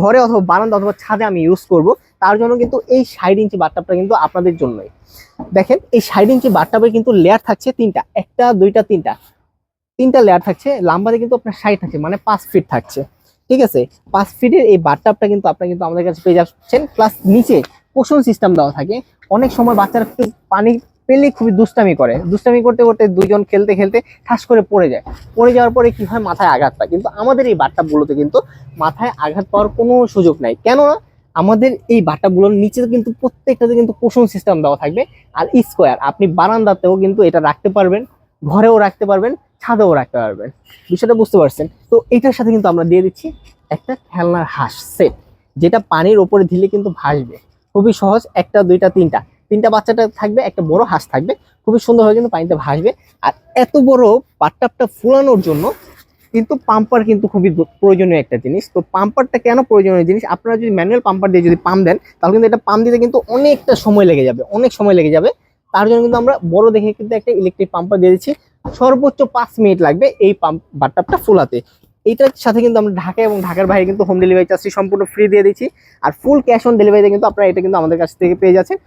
ঘরে অথবা বারান্দা অথবা ছাদে আমি ইউজ করব, তার জন্য কিন্তু এই 60 ইঞ্চি বাথটাবটা কিন্তু আপনাদের জন্যই। দেখেন এই 60 ইঞ্চি বাথটাবের কিন্তু লেয়ার থাকছে তিনটা, একটা দুইটা তিনটা লেয়ার থাকছে। লাম্বারে কিন্তু আপনার 60 থাকছে, মানে 5 ফিট থাকছে। ঠিক আছে, 5 ফিটের এই বাথটাবটা কিন্তু আপনারা কিন্তু আমাদের কাছে পেয়ে যাচ্ছেন। প্লাস নিচে পোষণ সিস্টেম দেওয়া থাকে। অনেক সময় বাচ্চারা কিন্তু পানি পেলে খুবই দুষ্টামি করে, দুষ্টামি করতে করতে দুইজন খেলতে খেলতে ঠাস করে পড়ে যায়। পড়ে যাওয়ার পরে কি হয়, মাথায় আঘাত পায়। কিন্তু আমাদের এই বাথটাবগুলোতে কিন্তু মাথায় আঘাত পাওয়ার কোনো সুযোগ নাই। কেননা আমাদের এই বাথটাবগুলোর নিচে কিন্তু প্রত্যেকটাতে কিন্তু পোষণ সিস্টেম দেওয়া থাকবে। আর স্কোয়ার, আপনি বারান্দাতেও কিন্তু এটা রাখতে পারবেন, ঘরেও রাখতে পারবেন, ছাদেও রাখতে পারবেন। বিষয়টা বুঝতে পারছেন তো? এটার সাথে কিন্তু আমরা দিয়ে দিচ্ছি একটা খেলনার হাঁস সেট, যেটা পানির ওপরে দিলে কিন্তু ভাসবে। খুবই সহজ, একটা দুইটা তিনটা বাচ্চাটা থাকবে, একটা বড় হাঁস থাকবে, খুবই সুন্দরভাবে কিন্তু পানিতে ভাসবে। আর এত বড় বাথটাবটা ফুলানোর জন্য কিন্তু পাম্পার কিন্তু খুবই প্রয়োজনীয় একটা জিনিস। তো পাম্পারটা কেন প্রয়োজনীয় জিনিস, আপনারা যদি ম্যানুয়াল পাম্পার দিয়ে যদি পাম্প দেন, তাহলে কিন্তু এটা পাম্প দিতে কিন্তু অনেকটা সময় লেগে যাবে, অনেক সময় লেগে যাবে। তার জন্য কিন্তু আমরা বড় দেখে কিন্তু একটা ইলেকট্রিক পাম্পার দিয়ে দিচ্ছি। সর্বোচ্চ 5 মিনিট লাগবে এই পাম্প বাথটাবটা ফুলাতে। এইটার সাথে কিন্তু আমরা ঢাকা এবং ঢাকার বাইরে কিন্তু হোম ডেলিভারি চার্জটি সম্পূর্ণ ফ্রি দিয়ে দিচ্ছি। আর ফুল ক্যাশ অন ডেলিভারিতে কিন্তু আপনারা এটা কিন্তু আমাদের কাছ থেকে পেয়ে যাচ্ছেন।